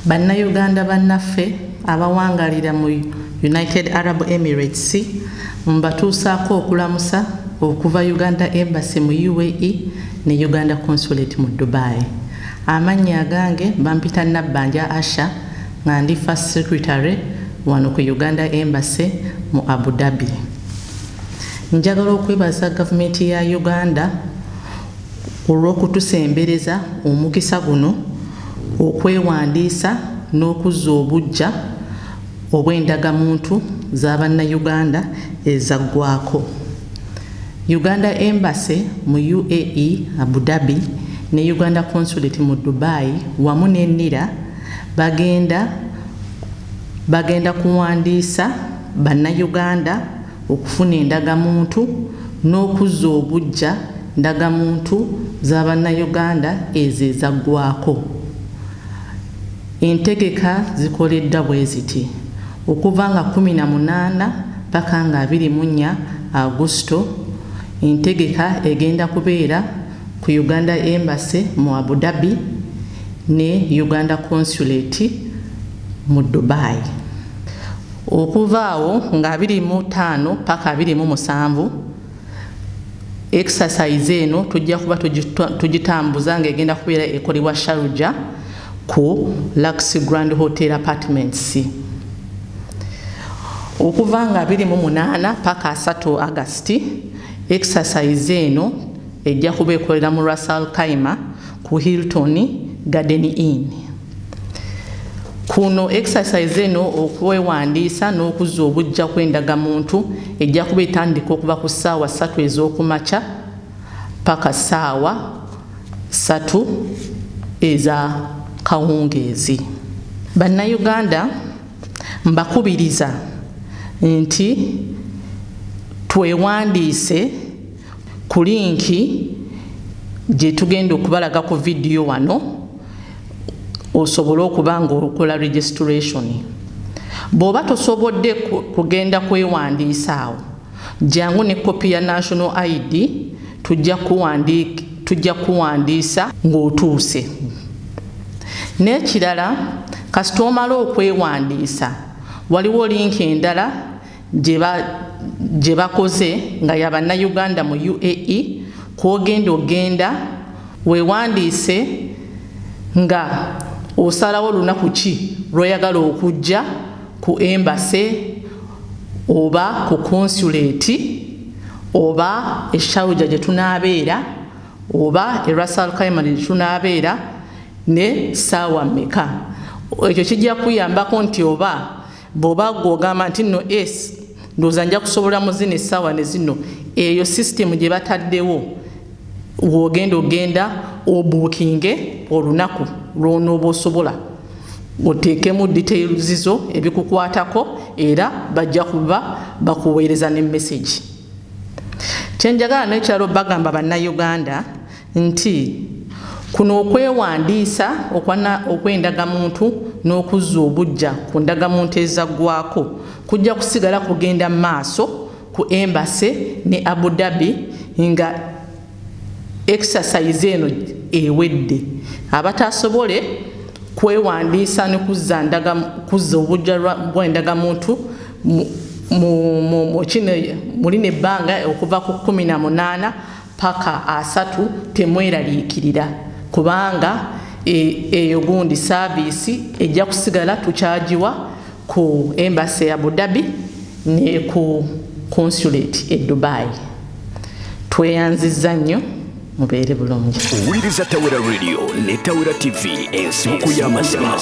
Bannayuganda bannaffe abawangalira mu United Arab Emirates mbatuusaako okulamusa okuva Uganda Embassy mu UAE ne Uganda Consulate mu Dubai. Amannya gange bampita Nabbanja Asha nga ndi First Secretary wano ku Uganda Embassy mu Abu Dhabi. Njagala okwebaza gavumenti ya Uganda olw'okutusembereza omukisa guno okwewandiisa n'okuzza obuggya obw'endagamuntu z'Abannayuganda ezaggwako. Uganda Embassy mu UAE Abu Dhabi ne Uganda Consulate mu Dubai wamu n'ennira bagenda kuwandiisa Bannayuganda okufuna endagamuntu n'okuzza obuggya ndagamuntu z'Abannayuganda ezo ezaggwako. Entegeka zikoleddwa bwe ziti okuva nga 18 paka nga 24 Agusto. Entegeka egenda kubeera ku Uganda Embassy mu Abu Dhabi ne Uganda Consulate mu Dubai. Okuva awo nga 25 paka 27 exercise eno tujja kuba tugitambuza nga egenda kubeera ekolebwa Sharjah ku Lux Grand Hotel Apartments. Okuva nga 28 paka 3 August exercise eno ejja kuba ekolera mu Ras Al Khaimah ku Hilton Garden Inn. Kuno exercise eno okwewandiisa n'okuzza obuggya kw'endagamuntu ejja kuba etandika okuva ku ssaawa 3 ez'okumakya paka ssaawa 3 eza kawungeezi. Bannayuganda mbakubiriza nti twewandiise ku linki gye tugenda okubalaga ku vidiyo wano osobole okuba nga okola registration. Bw'oba tosobodde kugenda kwewandiisa awo, jangu ne kopi ya National ID tujja kuwandiisa ng'otuuse. N'ekirala kasita omala okwewandiisa waliwo linki endala gye bakoze nga ya Bannayuganda mu UAE kw'ogenda weewandiise nga osalawo lunaku ki lw'oyagala okujja ku embassy oba ku consulate oba e Sharjah gye tunaabeera oba e Ras Al Khaimah gye tunaabeera ne ssaawa mmeka. Ekyo kijja kuyambako nti oba bw'oba gw'ogamba nti nno ndowooza nja kusobola mu zino essaawa ne zino, eyo system gye bataddewo ogenda obuukinge olunaku lw'onooba osobola oteekemu details zo ebikukwatako era bajja kuba bakuweereza ne message. Kyenjagala n'ekirala bagamba Bannayuganda nti kuno okwewandiisa okw'endagamuntu n'okuzza obuggya ku ndagamuntu ezaggwako kujja kusigala kugenda mu maaso ku Embassy ne Abu Dhabi nga exercise eno ewedde. Abatasobole kwewandiisa ne kuzza obuggya bw'endagamuntu muli n'ebbanga okuva ku 18 paka 3 temweraliikirira kubanga eyo gundi service ejja kusigala tukyagiwa ku Embassy Abu Dhabi ne ku Consulate e Dubai. Tweyanzizza nnyo mubeere bulungi. Owuliriza Tawera Radio ne Tawera TV ensibuko y'amazima.